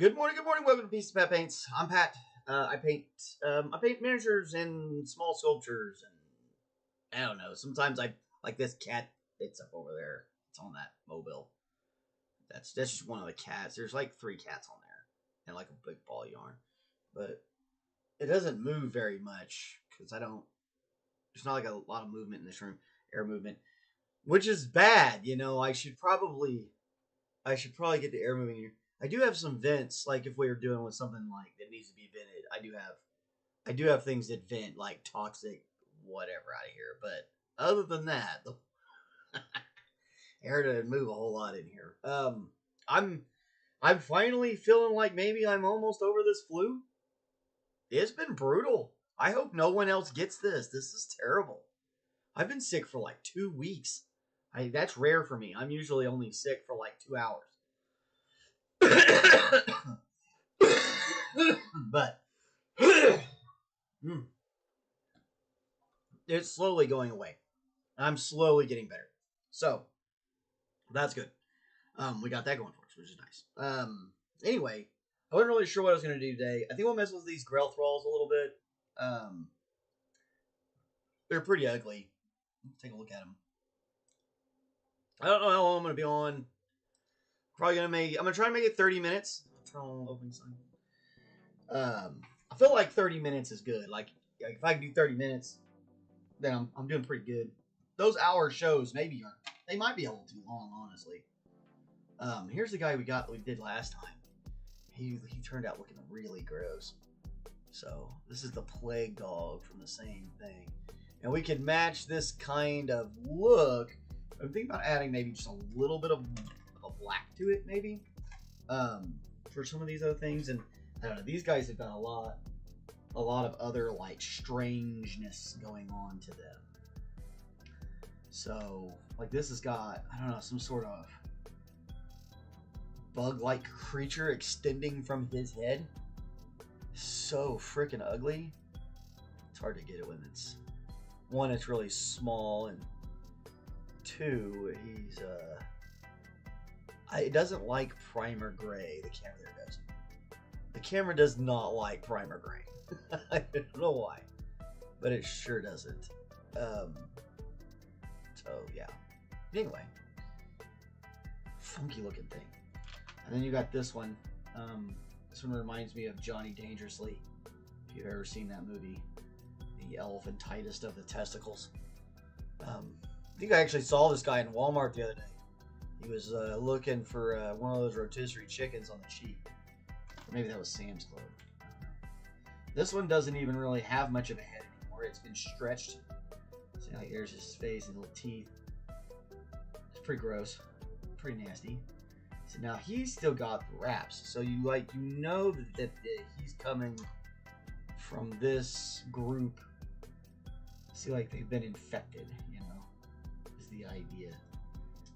Good morning, good morning. Welcome to Piece of Pat Paints. I'm Pat. I paint miniatures and small sculptures, and I don't know. Sometimes I like this cat that's up over there. It's on that mobile. That's just one of the cats. There's like 3 cats on there, and like a big ball of yarn, but it doesn't move very much because I don't. There's not like a lot of movement in this room, air movement, which is bad. You know, I should probably get the air moving here. I do have some vents, like if we were doing with something like that needs to be vented. I do have things that vent, like toxic whatever out of here. But other than that, the air doesn't move a whole lot in here. I'm finally feeling like maybe I'm almost over this flu. It's been brutal. I hope no one else gets this. This is terrible. I've been sick for like 2 weeks. That's rare for me. I'm usually only sick for like 2 hours. But it's slowly going away. I'm slowly getting better. So that's good. We got that going for us, which is nice. Anyway, I wasn't really sure what I was going to do today. I think we'll mess with these Grail Thralls a little bit. They're pretty ugly. Let's take a look at them. I don't know how long I'm going to be on. I'm gonna try to make it 30 minutes. Turn on opening sign. I feel like 30 minutes is good. Like if I can do 30 minutes, then I'm doing pretty good. Those hour shows they might be a little too long, honestly. Here's the guy we did last time. He turned out looking really gross. So this is the plague dog from the same thing, and we can match this kind of look. I'm thinking about adding maybe just a little bit of black to it, maybe, for some of these other things. And I don't know, these guys have got a lot of other like strangeness going on to them. So like this has got, I don't know, some sort of bug-like creature extending from his head. So freaking ugly. It's hard to get it when it's one, it's really small, and two, it doesn't like primer gray. The camera there does. The camera does not like primer gray. I don't know why, but it sure doesn't. So yeah. Anyway, funky looking thing. And then you got this one. This one reminds me of Johnny Dangerously. If you've ever seen that movie, the elephantitis of the testicles. I think I actually saw this guy in Walmart the other day. He was looking for one of those rotisserie chickens on the cheap. Or maybe that was Sam's Club. This one doesn't even really have much of a head anymore. It's been stretched. See how here's his face and little teeth. It's pretty gross. Pretty nasty. So now he's still got the wraps. So you know that he's coming from this group. See, like they've been infected, you know, is the idea.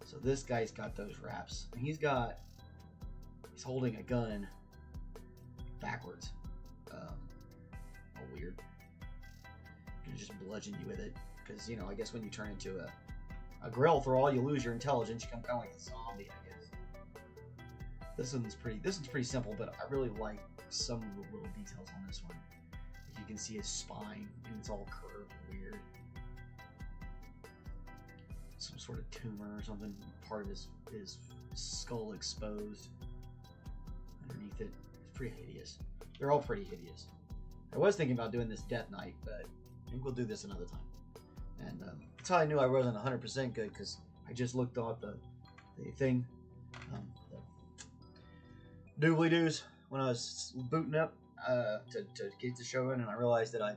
So this guy's got those wraps. And he's holding a gun backwards. Weird. You just bludgeon you with it. Because, you know, I guess when you turn into a Grail Thrall, you lose your intelligence. You become kind of like a zombie, I guess. This one's pretty simple, but I really like some of the little details on this one. You can see his spine, and it's all curved and weird. Some sort of tumor or something, part of his skull exposed underneath it. It's pretty hideous. They're all pretty hideous. I was thinking about doing this Death Knight, but I think we'll do this another time. And that's how I knew I wasn't 100% good, because I just looked at the thing, the doobly-doos when I was booting up to get the show in, and I realized that I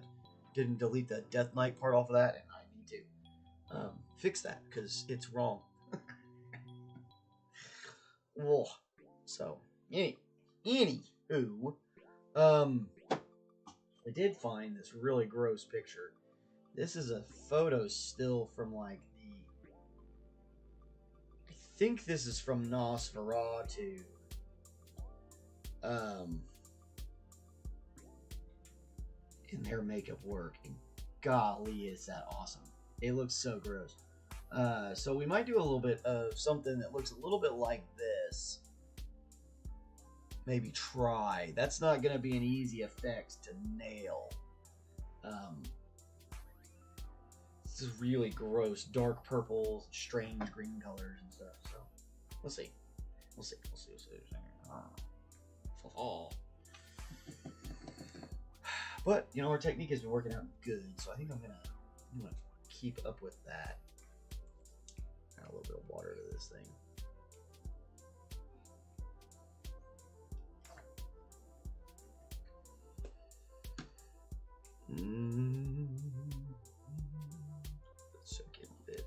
didn't delete the Death Knight part off of that, and I need to fix that because it's wrong. Whoa. So anywho, I did find this really gross picture. This is a photo still from like I think this is from Nosferatu. In their makeup work, and golly, is that awesome. It looks so gross. So we might do a little bit of something that looks a little bit like this. maybe try. That's not going to be an easy effect to nail. This is really gross, dark purple, strange green colors and stuff. So we'll see. We'll see. But you know, our technique has been working out good, so I think I'm gonna keep up with that. Add a little bit of water to this thing. Let's soak it a bit.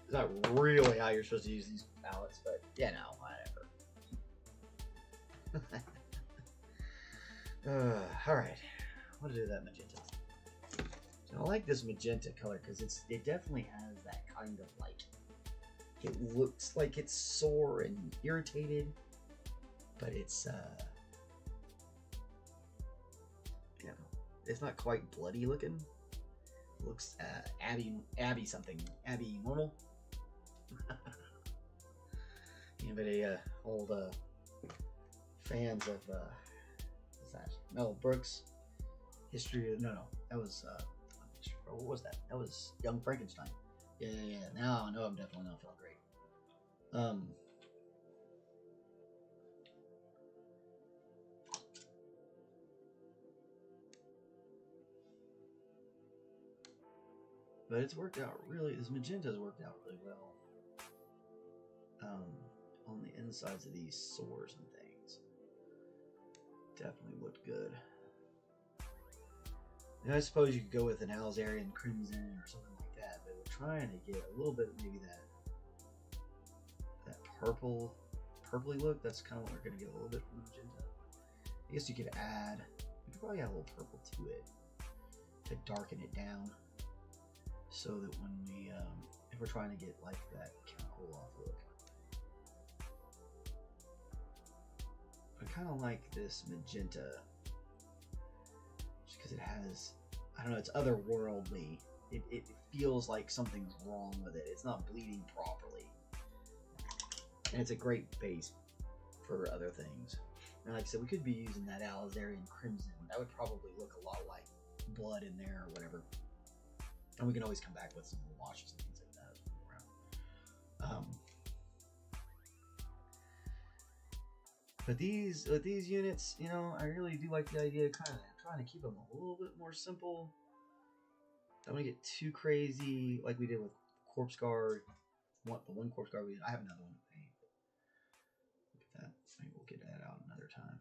It's not really how you're supposed to use these palettes, but yeah, no, whatever. All right, what to do with that magenta? So I like this magenta color because it definitely has that kind of like, it looks like it's sore and irritated, but it's you know, it's not quite bloody looking. It looks Abby something, Abby normal. Anybody old fans of what's that? Mel Brooks history? No, that was what was that? That was Young Frankenstein. Yeah. Now I know I'm definitely not feeling great. But it's worked out really. This magenta's worked out really well. On the insides of these sores and things, definitely looked good. And I suppose you could go with an Alzarian Crimson or something like that, but we're trying to get a little bit maybe that purpley look. That's kind of what we're gonna get a little bit from magenta. I guess you could probably add a little purple to it to darken it down, so that when we if we're trying to get like that cool off look. I kind of like this magenta just because it has, I don't know, it's otherworldly. It feels like something's wrong with it. It's not bleeding properly. And it's a great base for other things. And like I said, we could be using that Alzarian Crimson. That would probably look a lot like blood in there or whatever. And we can always come back with some washes and things like that as we go around. But these units, you know, I really do like the idea of kind of trying to keep them a little bit more simple. Don't want to get too crazy like we did with Corpse Guard. The one Corpse Guard I have another one to paint. Look at that. Maybe we'll get that out another time.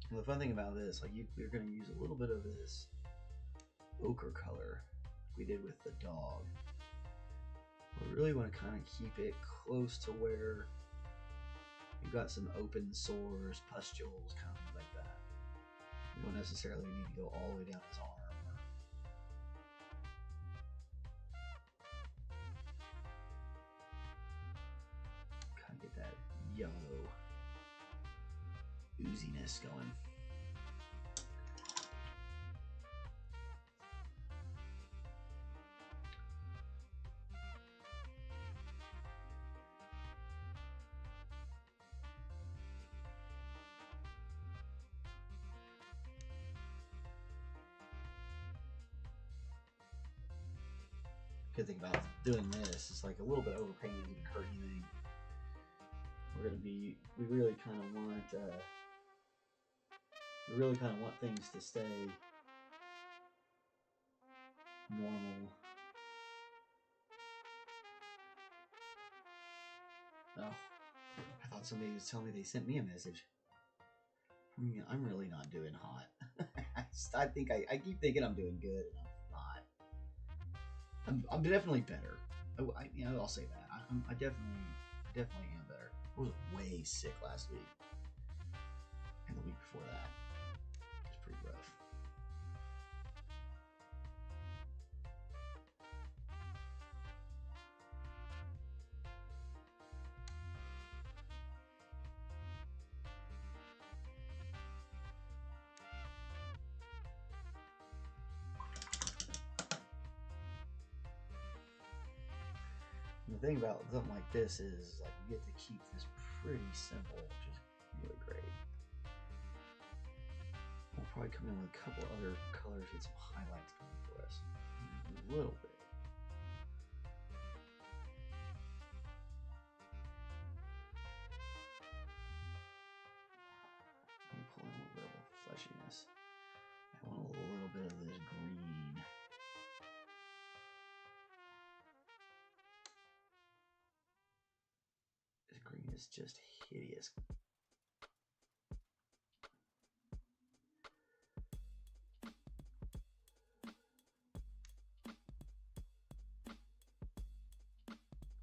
And the fun thing about this, like we're going to use a little bit of this ochre color we did with the dog. We really want to kind of keep it close to where you've got some open sores, pustules, kind of like that. You don't necessarily need to go all the way down his arm. Kind of get that yellow ooziness going. Good thing about doing this is like a little bit overpainted doesn't hurt anything. We really kind of want things to stay normal. Oh, I thought somebody was telling me they sent me a message. I mean, I'm really not doing hot. I keep thinking I'm doing good, and I'm not. I'm definitely better. I'll say that. I definitely am better. I was way sick last week, and the week before that. It's pretty rough. the thing about something like this is like you get to keep this pretty simple, which is really great. We'll probably come in with a couple other colors, get some highlights going for us. A little bit. Let me pull in a little bit of the fleshiness. I want a little bit of this green. This green is just hideous.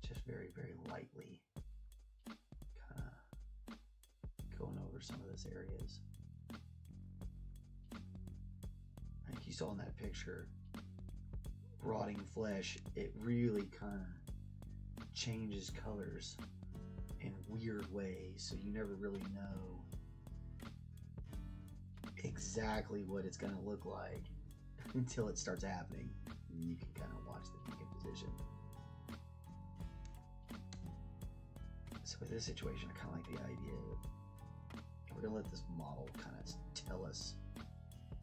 Just very, very lightly kind of going over some of those areas. I think you saw in that picture, rotting flesh, it really kind of changes colors in weird ways, so you never really know exactly what it's going to look like until it starts happening, and you can kind of watch the decomposition. So with this situation, I kind of like the idea that we're going to let this model kind of tell us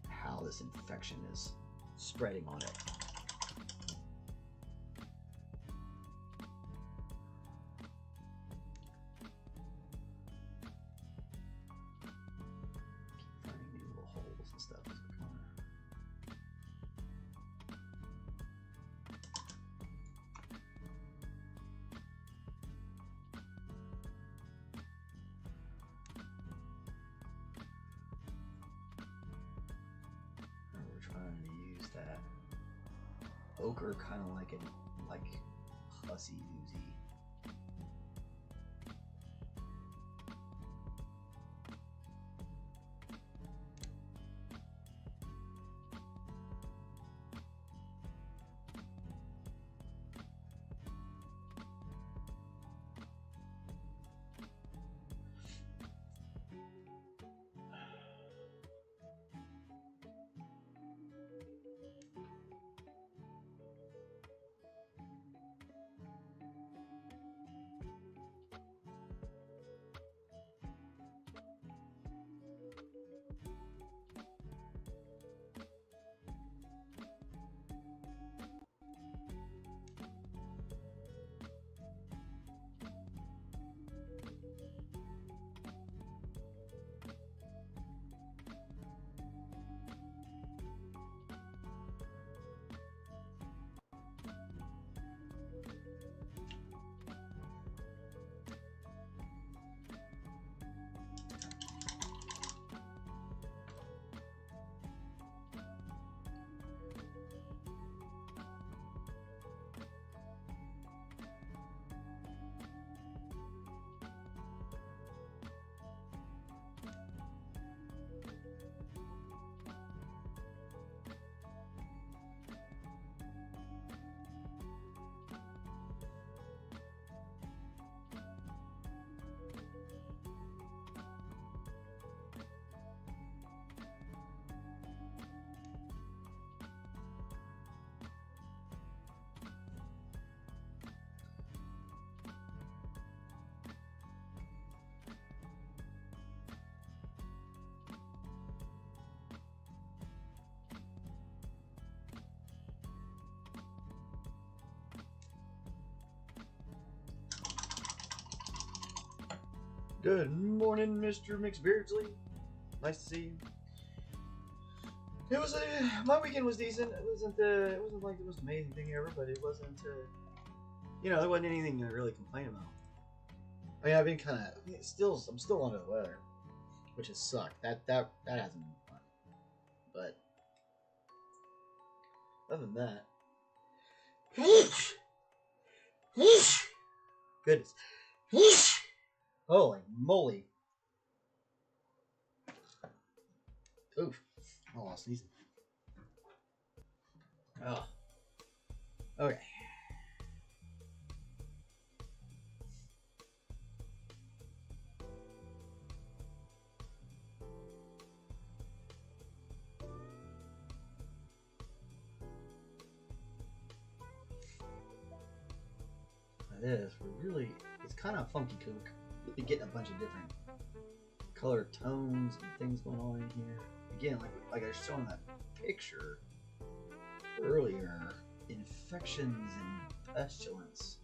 how this infection is spreading on it. Ochre, kind of like hussy oozy. Good morning, Mr. McBeardsly. Nice to see you. It was my weekend was decent. It wasn't like the most amazing thing ever, but it wasn't there wasn't anything to really complain about. I mean, I've been kind of I'm still under the weather, which has sucked. That hasn't been fun. But other than that, goodness. Holy moly. Oof. Oh, I was sneezing. Oh. Okay. this, it's kind of funky because we're really getting a bunch of different color tones and things going on in here. Again, like I was showing that picture earlier, infections and pestilence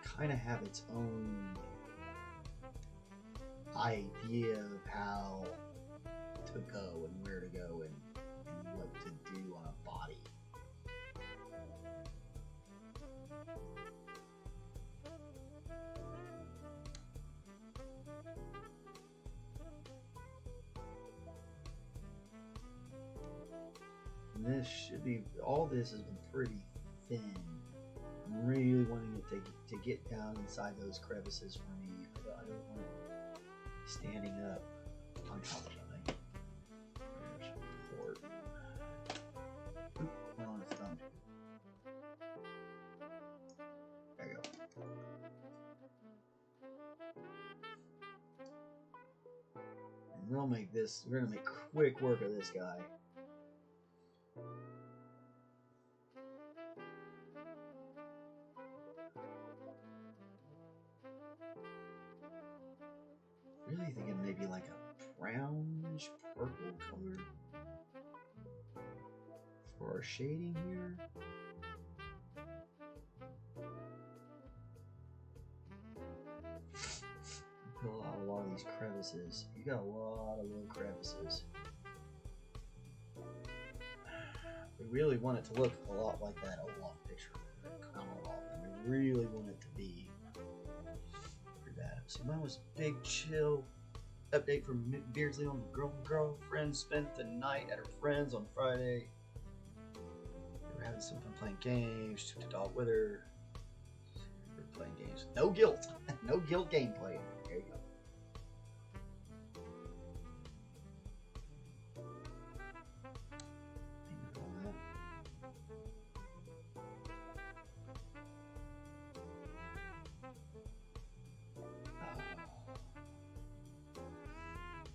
kind of have its own idea of how to go and where to go and what to do on a body. And this should be, all this has been pretty thin. I'm really wanting it to get down inside those crevices for me. I don't want it standing up on top of something. There's port. Oop, went on its thumb. There you go. And we're gonna make quick work of this guy. Really thinking maybe like a brownish purple color for our shading here. Fill out a lot of these crevices. You got a lot of little crevices. We really want it to look a lot like that Olaf picture. We really want it to be pretty bad. So mine was big chill. Update from Beardsley on the girlfriend spent the night at her friend's on Friday. They were having some fun playing games. Took the dog with her. We were playing games. No guilt. No guilt gameplay. There you go.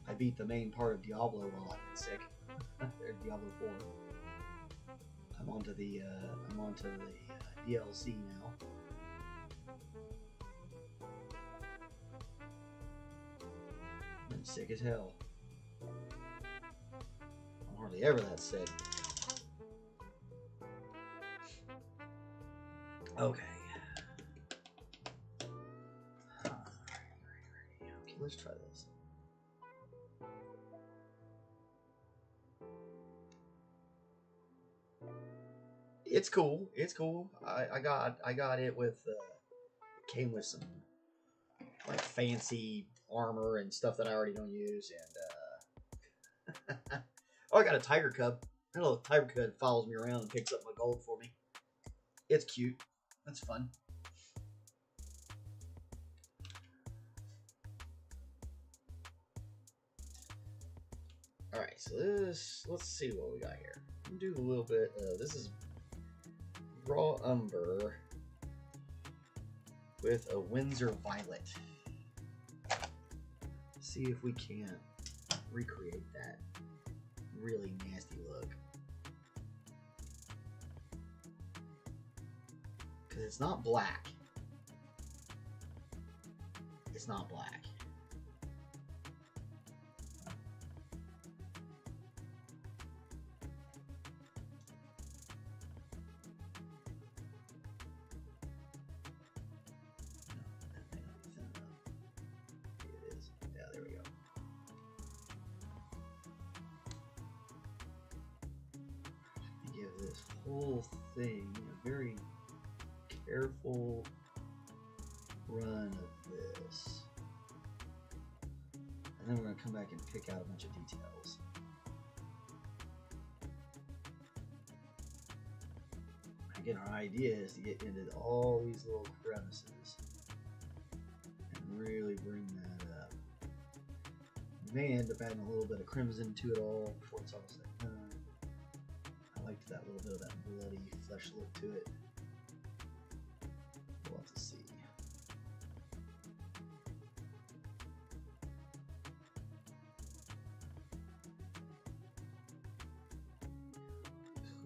I beat the main part of Diablo while I've been sick. Diablo 4. I'm onto the DLC now. I'm sick as hell. I'm hardly ever that sick. Okay. Okay, let's try this. It's cool. It's cool. I got it with it came with some like fancy armor and stuff that I already don't use, and oh, I got a tiger cub. That little tiger cub follows me around and picks up my gold for me. It's cute. That's fun. All right, so let's see what we got here. I'm gonna do a little bit. This is raw umber with a Windsor violet. See if we can't recreate that really nasty look. Because it's not black. It's not black. Whole thing a very careful run of this, and then we're going to come back and pick out a bunch of details. Again, our idea is to get into all these little crevices and really bring that up. We may end up adding a little bit of crimson to it all before it's all said and done. I liked that little bit of that bloody flesh look to it. We'll have to see.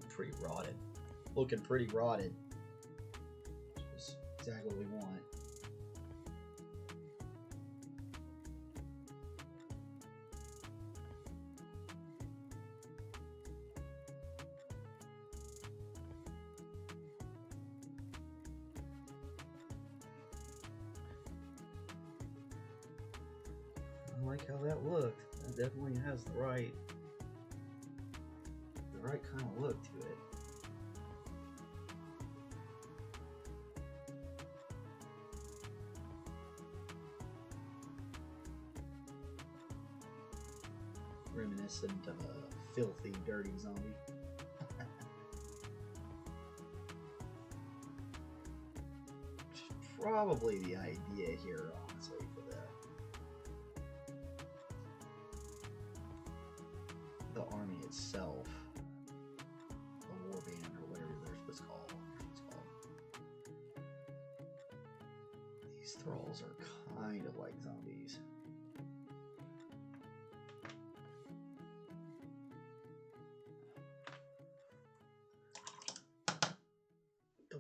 Pretty rotted. Looking pretty rotted. Just exactly what we want. I like how that looked. That definitely has the right kind of look to it. Reminiscent of a filthy, dirty zombie. Which is probably the idea here, honestly, for the army itself. The war band, or whatever they're supposed to call it. These thralls are kind of like zombies.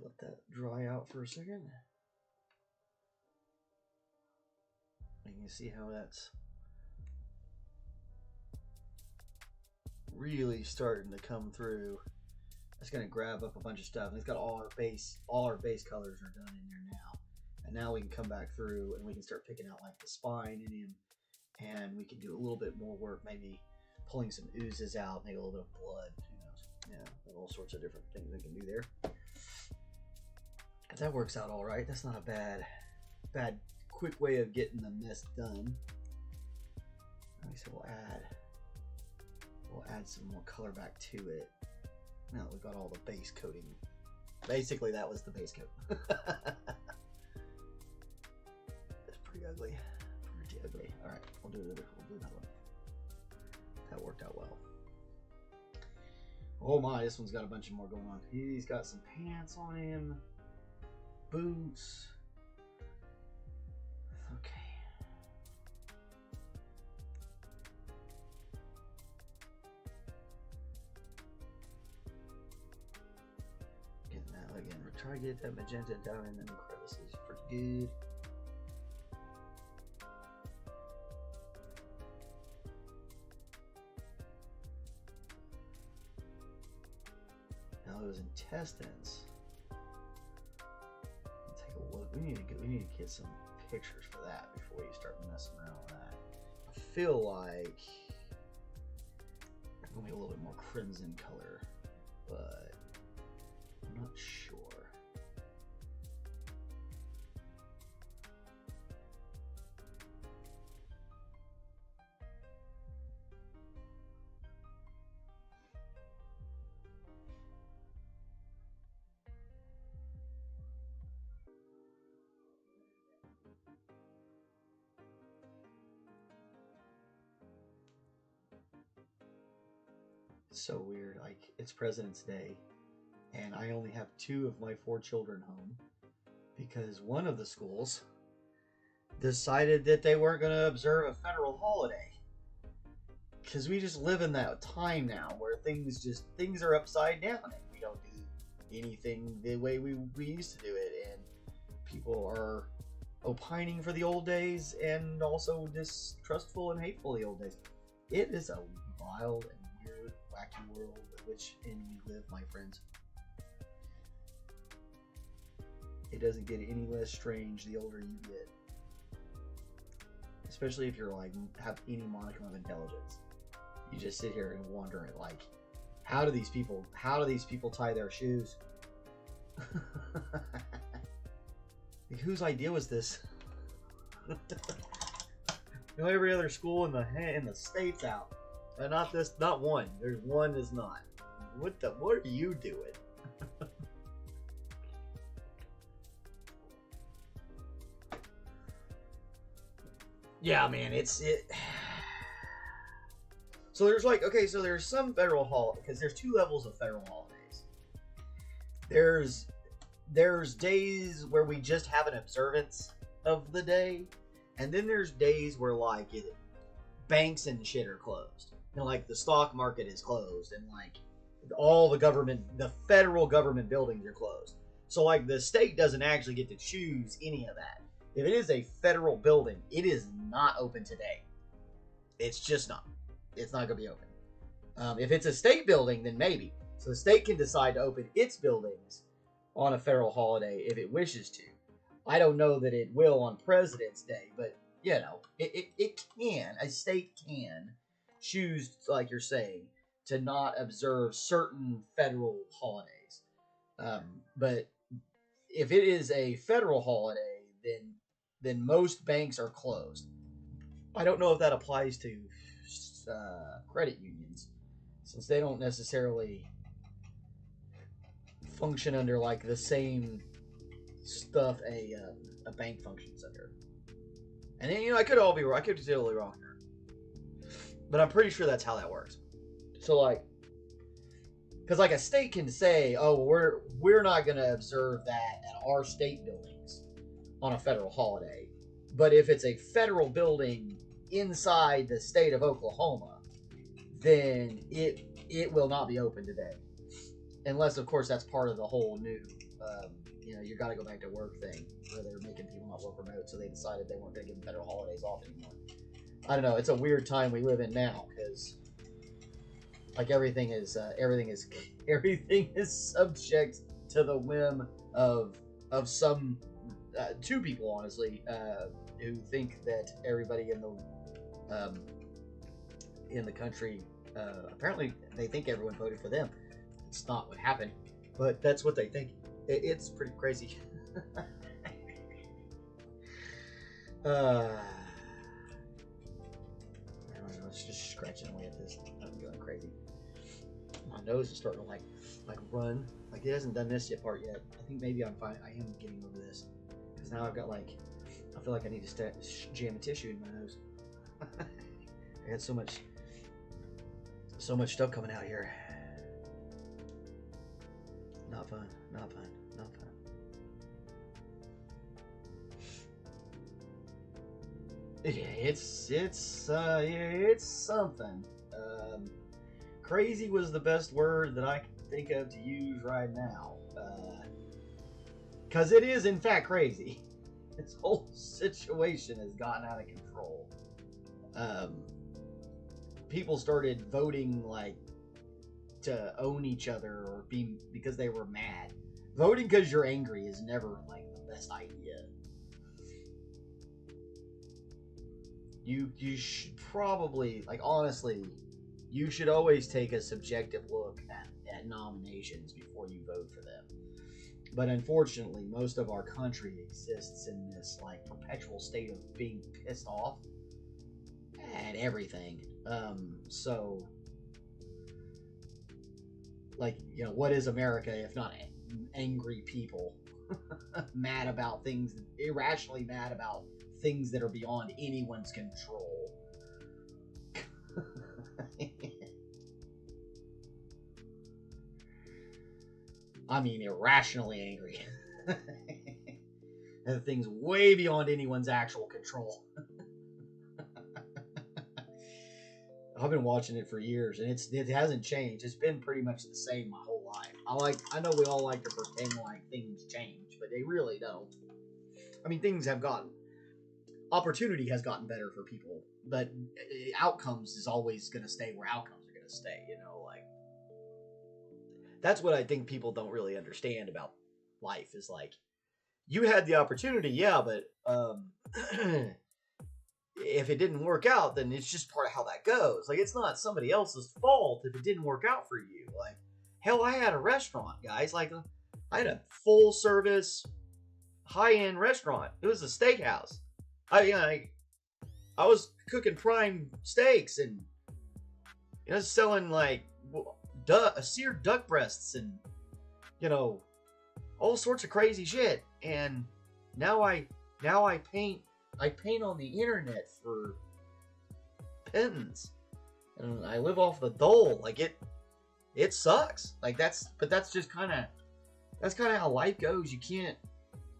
Let that dry out for a second. And you see how that's really starting to come through. It's going to grab up a bunch of stuff, and it's got all our base colors are done in there now. And now we can come back through and we can start picking out like the spine in him, and we can do a little bit more work, maybe pulling some oozes out, maybe a little bit of blood, who knows. Yeah, all sorts of different things we can do there. If that works out all right, that's not a bad quick way of getting the mess done. Like I said, we'll add some more color back to it. Now that we've got all the base coating. Basically, that was the base coat. It's pretty ugly. Pretty ugly. All right, we'll do that one. That worked out well. Oh my, this one's got a bunch more going on. He's got some pants on him. Boots. Okay. Getting that again. We'll try to get that magenta down in the crevices pretty good. Now those intestines. We need to get some pictures for that before you start messing around with that. I feel like it's gonna be a little bit more crimson color, but I'm not sure. So weird. Like, it's President's Day and I only have 2 of my 4 children home because one of the schools decided that they weren't going to observe a federal holiday, because we just live in that time now where things are upside down and we don't do anything the way we used to do it, and people are opining for the old days and also distrustful and hateful of the old days. It is a wild and weird, wacky world in which we live, my friends. It doesn't get any less strange the older you get, especially if you're like have any modicum of intelligence. You just sit here and wonder, like, how do these people tie their shoes? Like, whose idea was this? Every other school in the state's out, and not one. There's one that's not. What are you doing? Yeah, man, So there's there's some federal holidays, because there's 2 levels of federal holidays. There's days where we just have an observance of the day, and then there's days where like banks and shit are closed, and like the stock market is closed, and like all the federal government buildings are closed. So like the state doesn't actually get to choose any of that. If it is a federal building, it is not open today. It's just not. It's not going to be open. If it's a state building, then maybe. So the state can decide to open its buildings on a federal holiday if it wishes to. I don't know that it will on President's Day, but, you know, it can. A state can choose, like you're saying, to not observe certain federal holidays. But if it is a federal holiday, then most banks are closed. I don't know if that applies to credit unions, since they don't necessarily function under like the same stuff a bank functions under. And then, you know, I could be totally wrong here, but I'm pretty sure that's how that works. So like, because like a state can say, oh, we're not going to observe that at our state buildings on a federal holiday, but if it's a federal building inside the state of Oklahoma, then it will not be open today, unless of course that's part of the whole new you know, you got to go back to work thing where they're making people not work remote, so they decided they weren't going to give them federal holidays off anymore. I don't know. It's a weird time we live in now, because like everything is subject to the whim of some two people, honestly, who think that everybody in the country, apparently they think everyone voted for them. It's not what happened, but that's what they think. It's pretty crazy. It's just scratching away at this. I'm going crazy. My nose is starting to like run. Like it hasn't done this part yet. I think maybe I'm fine. I am getting over this, because now I've got I feel like I need to jam a tissue in my nose. I had so much stuff coming out here. Not fun. Not fun. Not fun. Yeah, it's something. Crazy was the best word that I can think of to use right now, because it is in fact crazy. This whole situation has gotten out of control. People started voting like to own each other or because they were mad. Voting because you're angry is never like the best idea. You should probably, like, honestly, you should always take a subjective look at nominations before you vote for them. But unfortunately, most of our country exists in this like perpetual state of being pissed off at everything. So like, you know, what is America if not angry people? Mad about things, irrationally mad about things that are beyond anyone's control. I mean, irrationally angry. And things way beyond anyone's actual control. I've been watching it for years, and it hasn't changed. It's been pretty much the same my whole life. I know we all like to pretend like things change, but they really don't. I mean, opportunity has gotten better for people, but outcomes is always going to stay where outcomes are going to stay, you know, like, that's what I think people don't really understand about life is like, you had the opportunity, yeah, but if it didn't work out, then it's just part of how that goes. Like, it's not somebody else's fault if it didn't work out for you. Like, hell, I had a restaurant, guys. Like, I had a full service, high-end restaurant. It was a steakhouse. I was cooking prime steaks and, you know, selling like seared duck breasts and, you know, all sorts of crazy shit. And now I paint on the internet for pittance, and I live off the dole. Like, it sucks. Like, that's just kind of how life goes.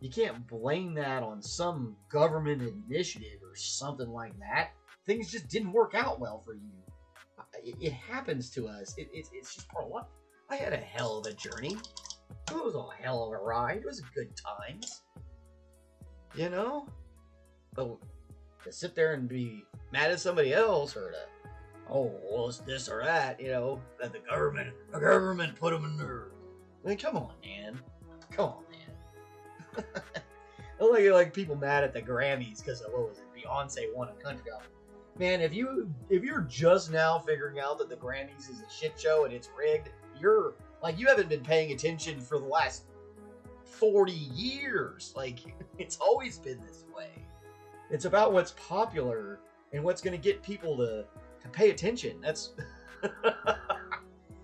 You can't blame that on some government initiative or something like that. Things just didn't work out well for you. It happens to us. It's just part of life. I had a hell of a journey. It was a hell of a ride. It was good times. You know? But to sit there and be mad at somebody else, or to, oh, well, it's this or that, you know, that the government put them in there. I mean, come on, man. Come on, man. I like people mad at the Grammys because of, what was it, Beyonce won a country album. Man, if you're just now figuring out that the Grammys is a shit show and it's rigged, you haven't been paying attention for the last 40 years. Like, it's always been this way. It's about what's popular and what's going to get people to pay attention. That's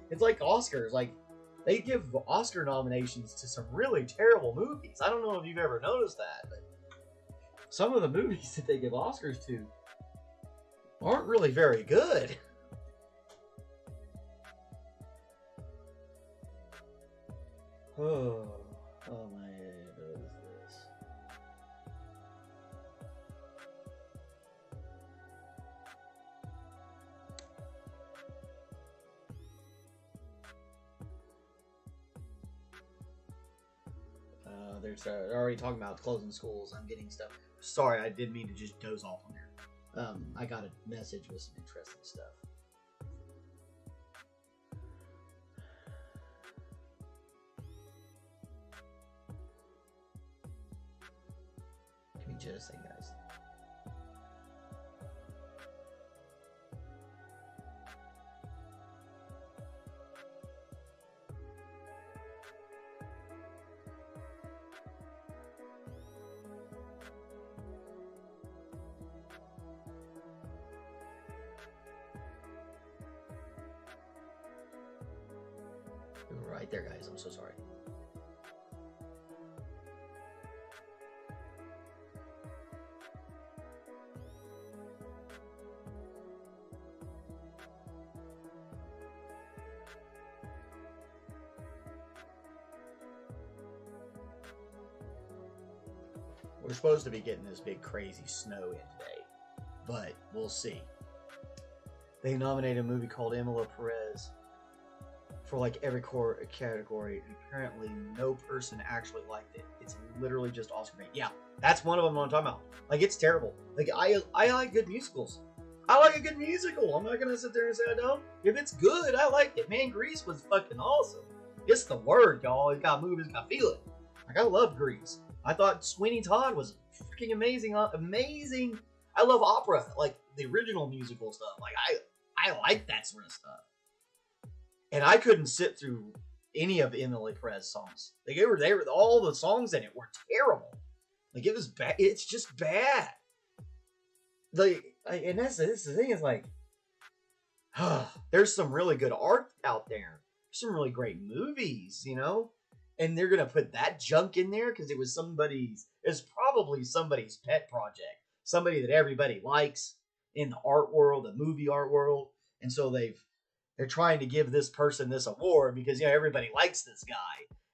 it's like Oscars. Like, they give Oscar nominations to some really terrible movies. I don't know if you've ever noticed that, but some of the movies that they give Oscars to aren't really very good. Oh my head, what is this? They're already talking about closing schools. I'm getting stuff. Sorry, I didn't mean to just doze off on there. I got a message with some interesting stuff. Give me just a second, guys. Right there, guys. I'm so sorry. We're supposed to be getting this big crazy snow in today, but we'll see. They nominated a movie called Emily Perez for like every core category, and apparently no person actually liked it. It's literally just Oscar bait. Yeah, that's one of them I'm talking about. Like, it's terrible. Like, I like good musicals. I like a good musical. I'm not gonna sit there and say I don't. If it's good, I like it. Man, Grease was fucking awesome. It's the word, y'all. It got moved, it's got feel it. Like, I love Grease. I thought Sweeney Todd was freaking amazing. Amazing. I love opera, like the original musical stuff. Like, I like that sort of stuff. And I couldn't sit through any of Emily Perez songs. Like, they were all the songs in it were terrible. Like, it was bad. It's just bad. Like, and that's the thing is, like, there's some really good art out there. There's some really great movies, you know? And they're gonna put that junk in there because it's probably somebody's pet project. Somebody that everybody likes in the art world, the movie art world. And so they're trying to give this person this award because, you know, everybody likes this guy.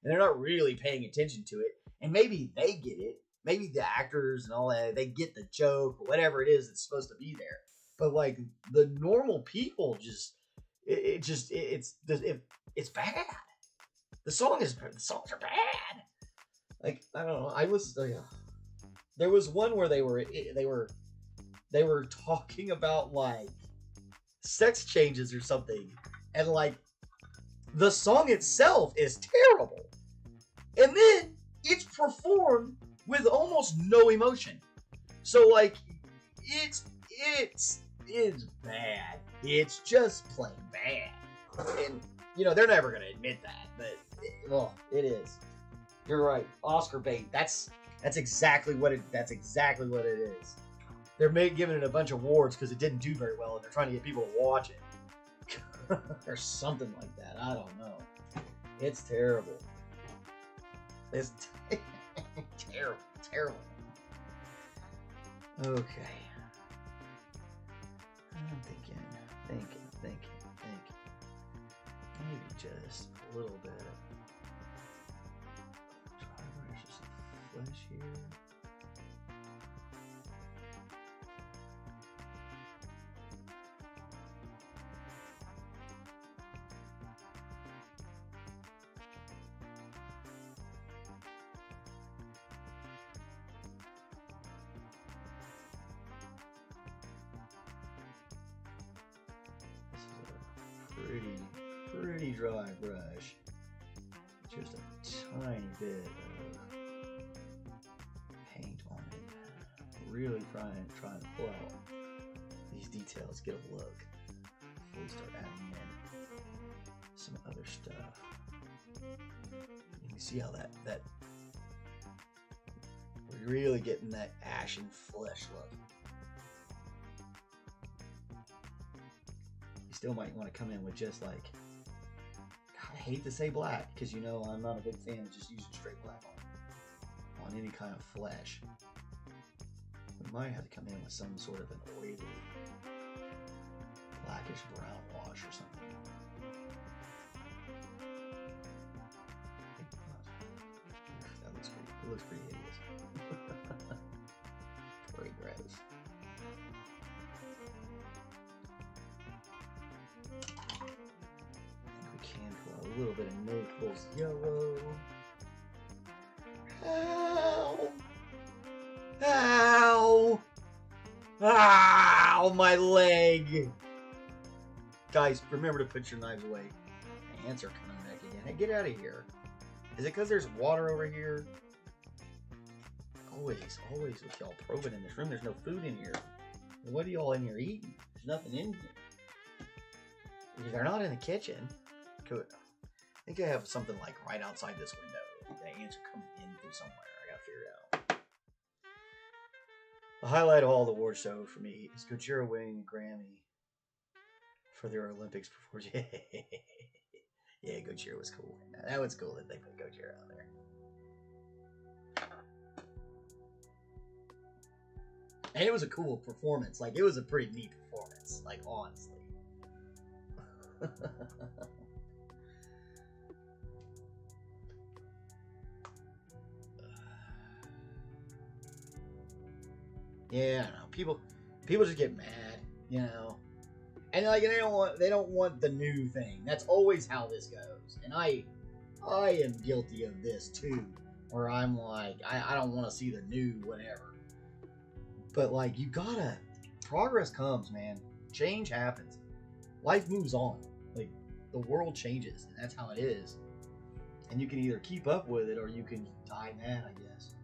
And they're not really paying attention to it. And maybe they get it. Maybe the actors and all that, they get the joke or whatever it is that's supposed to be there. But, like, the normal people it's bad. The songs are bad. Like, I don't know. I listened. There was one where they were talking about, like, sex changes or something, and, like, the song itself is terrible, and then it's performed with almost no emotion. So, like, it's bad. It's just plain bad. And, you know, they're never gonna admit that, but it is. You're right. Oscar bait. That's exactly what it is. They're giving it a bunch of awards because it didn't do very well, and they're trying to get people to watch it. Or something like that. I don't know. It's terrible. It's terrible. Okay. I'm thinking. Maybe just a little bit. Just flesh here. pretty dry brush. Just a tiny bit of paint on it. Really trying to pull out these details, get a look before we start adding in some other stuff. You can see how that we're really getting that ashen flesh look. You still might want to come in with just like, God, I hate to say black because you know I'm not a big fan of just using straight black on any kind of flesh. We might have to come in with some sort of an oily blackish brown wash or something. That looks pretty. It looks pretty hideous. Pretty gross. We can pull a little bit of Naples yellow. Ow! Ow! Ow! My leg! Guys, remember to put your knives away. My ants are coming back again. Hey, get out of here. Is it because there's water over here? Always with y'all probing in this room. There's no food in here. What are y'all in here eating? There's nothing in here. They're not in the kitchen. Good. I think I have something like right outside this window. The ants are coming in through somewhere. I gotta figure it out. The highlight of all the award show for me is Gojira winning a Grammy for their Olympics performance. Yeah, Gojira was cool. That was cool that they put Gojira on there. And it was a cool performance. Like, it was a pretty neat performance. Like, honestly. Yeah, I know. People just get mad, you know. And like they don't want the new thing. That's always how this goes. And I am guilty of this too. Where I'm like, I don't want to see the new whatever. But like, you gotta, progress comes, man. Change happens. Life moves on. Like, the world changes, and that's how it is. And you can either keep up with it or you can die mad, I guess.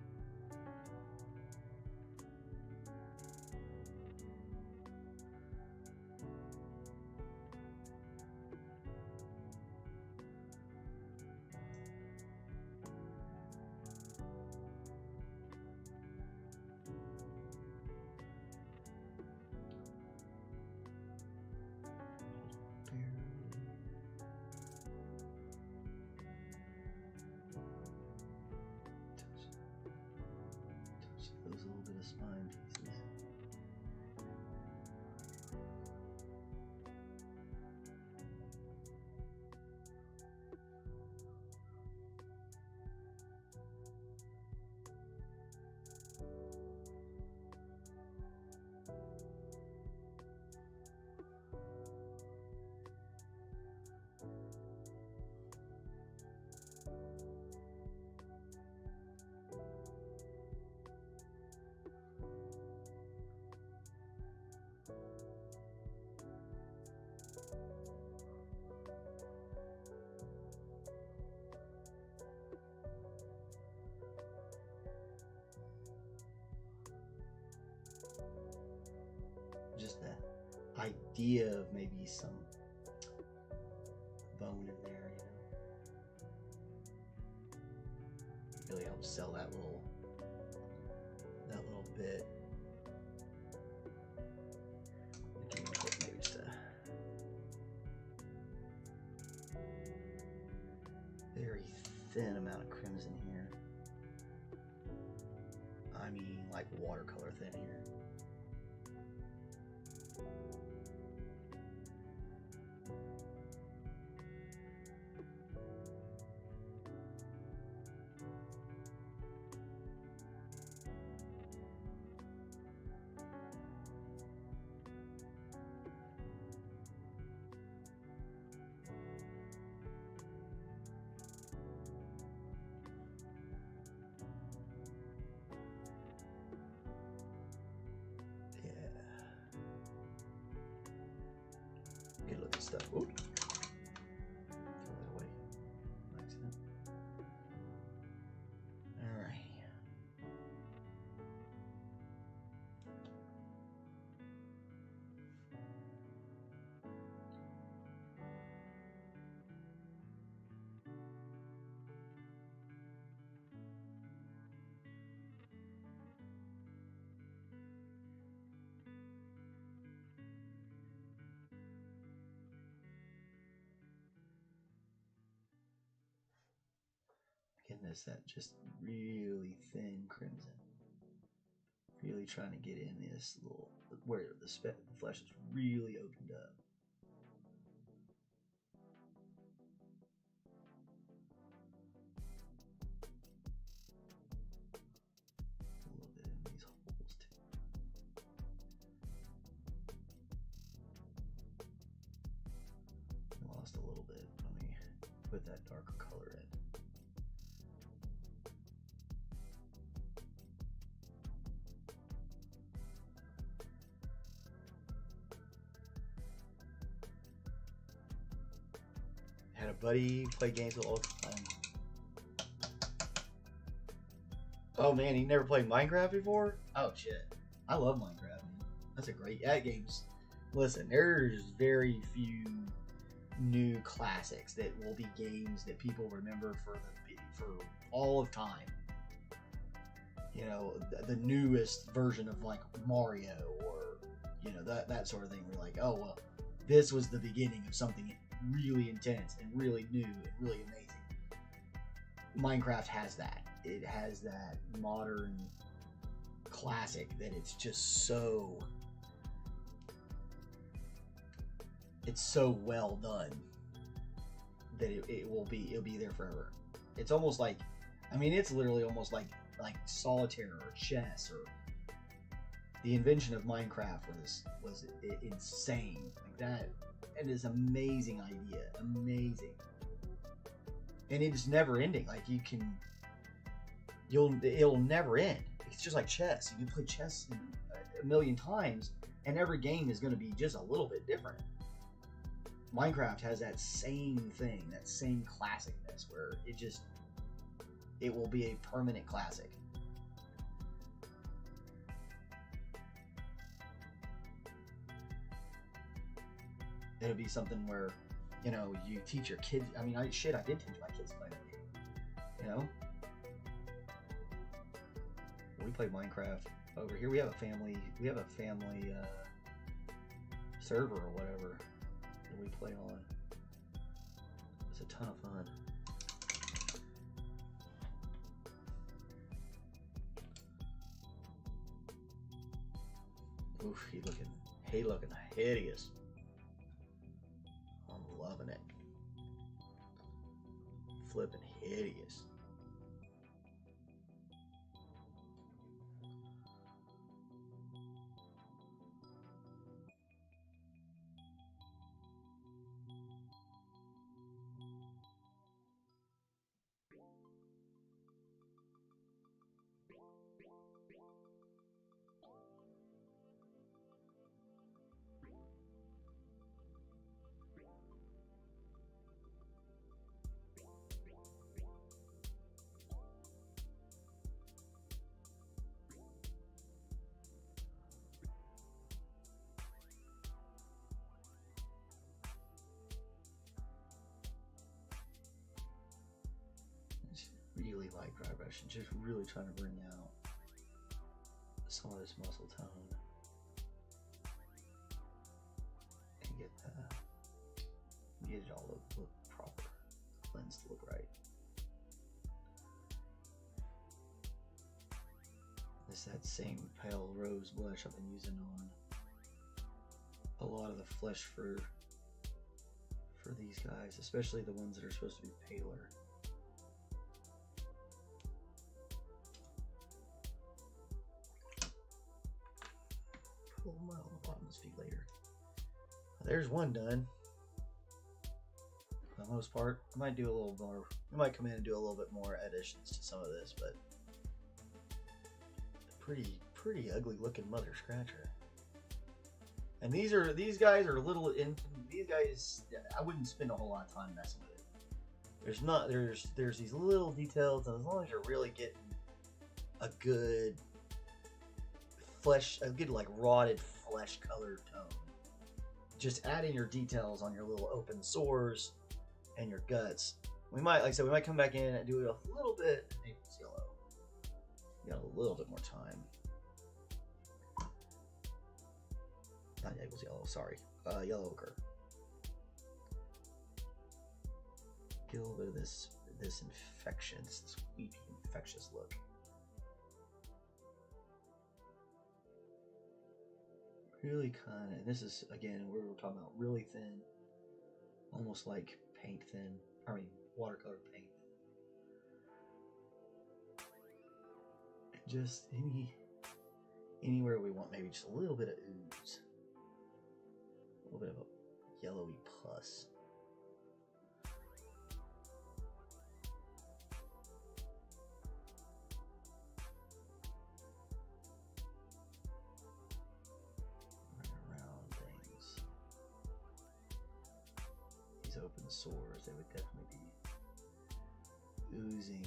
Those little bit of spine pieces. Just that idea of maybe some bone in there, you know. Really helps sell that little bit. Maybe just a very thin amount of crimson here. I mean, like watercolor thin here. Good looking stuff. Ooh. Notice that just really thin crimson. Really trying to get in this little, where the flesh is really opened up. A little bit in these holes too. I lost a little bit. Let me put that darker color in. Had a buddy play games with all the time. Oh man, he never played Minecraft before? Oh shit. I love Minecraft, man. That's a great games. Listen, there's very few new classics that will be games that people remember for all of time. You know, the newest version of like Mario, or you know, that sort of thing. We're like, oh well, this was the beginning of something really intense and really new and really amazing. Minecraft has that. It has that modern classic that it's just so, it's so well done that it'll be there forever. It's almost like, I mean, it's literally almost like solitaire or chess, or the invention of Minecraft was insane. Like that. It is an amazing idea, amazing, and it's never ending. Like it'll never end. It's just like chess. You can play chess a million times, and every game is going to be just a little bit different. Minecraft has that same thing, that same classicness, where it will be a permanent classic. It'll be something where, you know, you teach your kids. I mean, I did teach my kids to play that game. You know, we play Minecraft over here. We have a family server or whatever that we play on. It's a ton of fun. Oof, he looking hideous. I'm loving it. Flipping hideous. Really light dry brushing, just really trying to bring out some of this muscle tone and get it all to look proper, lens to look right. It's that same pale rose blush I've been using on a lot of the flesh for these guys, especially the ones that are supposed to be paler. Pull them out on the bottom of his feet later. There's one done. For the most part, I might do a little more. I might come in and do a little bit more additions to some of this, but pretty ugly looking mother scratcher. And these guys are little. These guys, I wouldn't spend a whole lot of time messing with it. There's these little details, and as long as you're really getting a good flesh, a good like rotted flesh color tone, just adding your details on your little open sores and your guts. We might, like I said, we might come back in and do it a little bit Naples yellow. You got a little bit more time. Not Naples yellow, sorry. Yellow ochre. Get a little bit of this, this infectious, this weepy, infectious look. Really kind of, this is, again, we were talking about really thin, almost like paint thin, I mean, watercolor paint. Just anywhere we want, maybe just a little bit of ooze. A little bit of a yellowy pus. Open sores, they would definitely be oozing.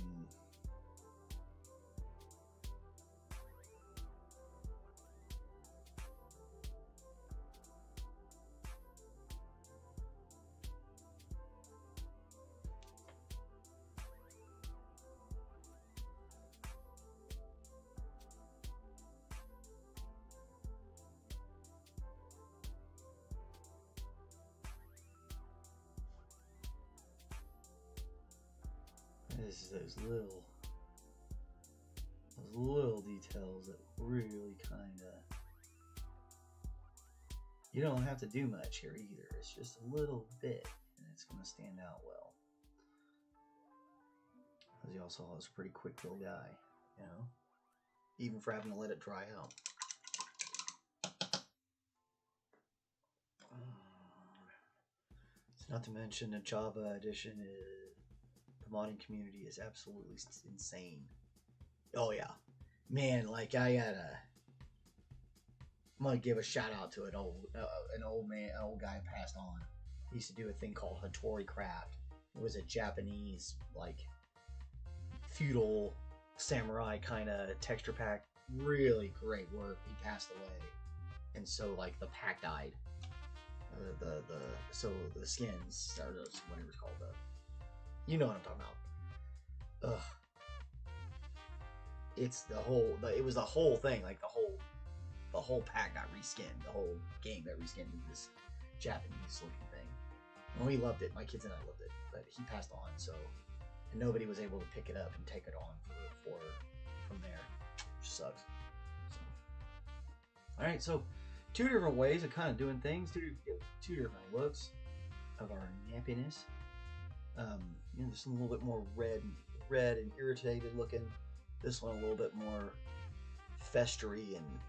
This is those little details that really kind of, you don't have to do much here either. It's just a little bit, and it's going to stand out well. As you all saw, it's a pretty quick little guy, you know, even for having to let it dry out. It's not to mention the Java edition is. The modding community is absolutely insane. Oh yeah, man! Like I'm gonna give a shout out to an old guy who passed on. He used to do a thing called Hattori Craft. It was a Japanese like feudal samurai kind of texture pack. Really great work. He passed away, and so like the pack died. So the skins or whatever it's called. You know what I'm talking about. Ugh. It's it was the whole thing, like the whole pack got reskinned. The whole game got reskinned into this Japanese looking thing. And we loved it. My kids and I loved it. But he passed on, so and nobody was able to pick it up and take it on from there. Which sucks. So. Alright, so 2 different ways of kind of doing things, two different looks of our nappiness. You know, just a little bit more red and irritated looking. This one a little bit more festery and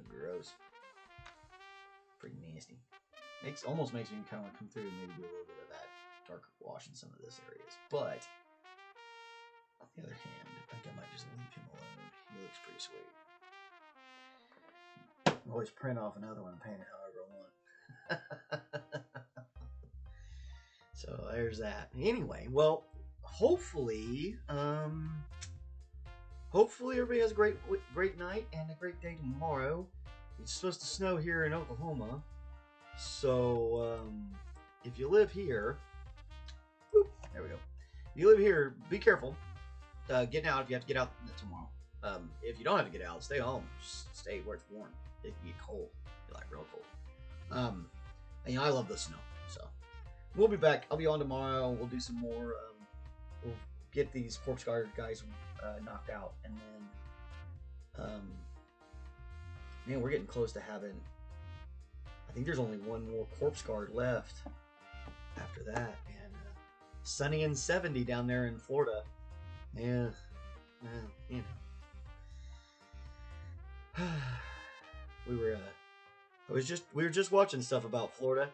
gross. Pretty nasty. Almost makes me kind of want to come through and maybe do a little bit of that darker wash in some of this areas. But on the other hand, I think I might just leave him alone. He looks pretty sweet. I'll always print off another one and paint it however I want. So there's that. Anyway, well, hopefully everybody has a great night and a great day tomorrow. It's supposed to snow here in Oklahoma, so if you live here, there we go. If you live here, be careful getting out if you have to get out tomorrow. If you don't have to get out, stay home. Just stay where it's warm. It can get cold, like real cold. And, I love the snow, so. We'll be back. I'll be on tomorrow. We'll do some more. We'll get these corpse guard guys knocked out, and then, man, we're getting close to having. I think there's only one more corpse guard left after that, and sunny and 70 down there in Florida. Yeah, you know. We were just watching stuff about Florida.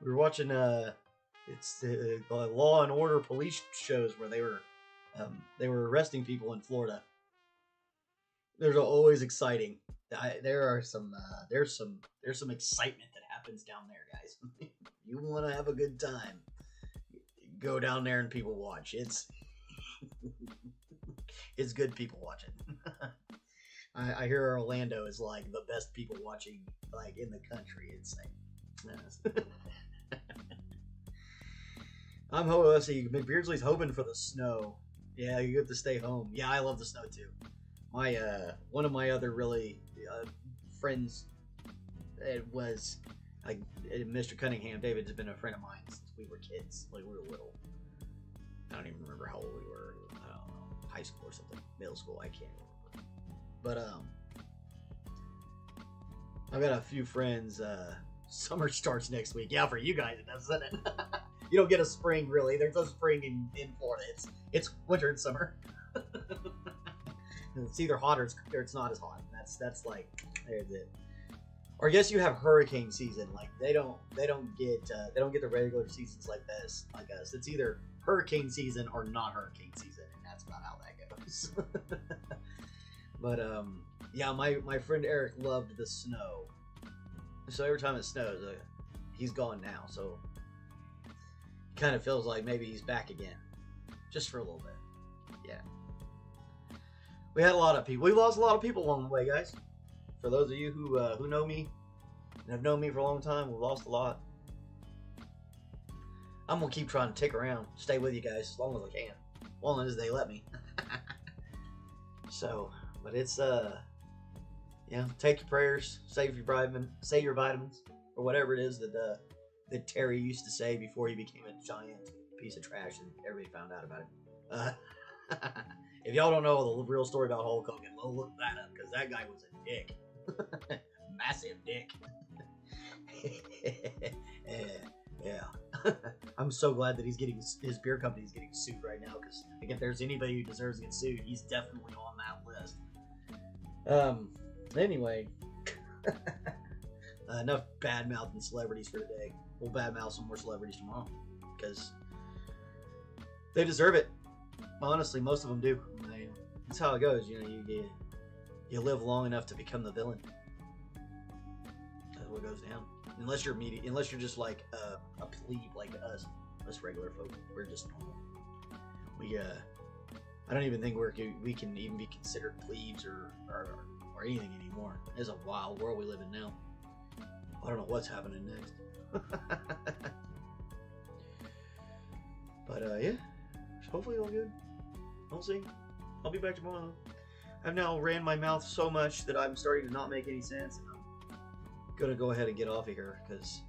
We were watching it's the Law and Order police shows where they were arresting people in Florida. They're always exciting. There's some excitement that happens down there, guys. You want to have a good time, go down there and people watch. It's good people watching. I hear Orlando is like the best people watching like in the country. It's like. I'm hoping. McBeardsly's hoping for the snow. Yeah, you get to stay home. Yeah, I love the snow too. My one of my other really friends, it was like Mr. Cunningham. David has been a friend of mine since we were kids, like we were little. I don't even remember how old we were. I don't know, high school or something, middle school. I can't remember. But I've got a few friends. Summer starts next week. Yeah, for you guys it doesn't it? You don't get a spring really. There's no spring in Florida. It's winter and summer. It's either hot or it's not as hot. That's like there's it. Or I guess you have hurricane season. Like they don't get the regular seasons like this like us. It's either hurricane season or not hurricane season, and that's about how that goes. But yeah, my friend Eric loved the snow. So every time it snows, he's gone now. So it kind of feels like maybe he's back again, just for a little bit. Yeah, we had a lot of people. We lost a lot of people along the way, guys. For those of you who know me and have known me for a long time, we've lost a lot. I'm gonna keep trying to stick around, stay with you guys as long as I can, as long as they let me. So, but it's yeah, take your prayers, save your vitamins, or whatever it is that Terry used to say before he became a giant piece of trash and everybody found out about it. If y'all don't know the real story about Hulk Hogan, well, look that up, because that guy was a dick. Massive dick. Yeah. I'm so glad that he's getting his beer company's getting sued right now, because if there's anybody who deserves to get sued, he's definitely on that list. Anyway, enough bad mouthing celebrities for today. We'll bad mouth some more celebrities tomorrow, because they deserve it. Honestly, most of them do. That's how it goes. You know, you live long enough to become the villain. That's what goes down. Unless you're just like a plebe like us regular folk. We're just normal. I don't even think we can even be considered plebes or anything anymore. It's a wild world we live in now. I don't know what's happening next. But yeah, hopefully all good. We'll see. I'll be back tomorrow. I've now ran my mouth so much that I'm starting to not make any sense. I'm gonna go ahead and get off of here, because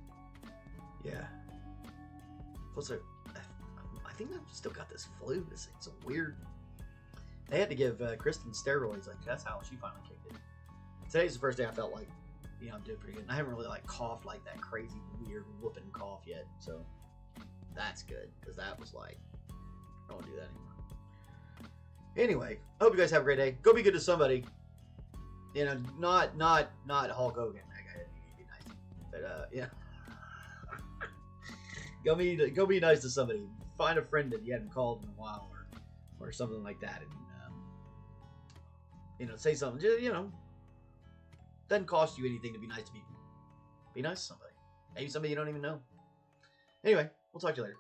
yeah. Plus, I think I've still got this flu. This thing's so weird. They had to give Kristen steroids. Like, that's how she finally kicked it. Today's the first day I felt like, you know, I'm doing pretty good. And I haven't really like coughed like that crazy weird whooping cough yet. So that's good, because that was like, I don't want to do that anymore. Anyway, I hope you guys have a great day. Go be good to somebody. You know, not Hulk Hogan. That guy didn't need to be nice. But yeah. Go be nice to somebody. Find a friend that you hadn't called in a while, or something like that, and you know, say something. Just, you know, doesn't cost you anything to be nice to people. Be nice to somebody. Maybe somebody you don't even know. Anyway, we'll talk to you later.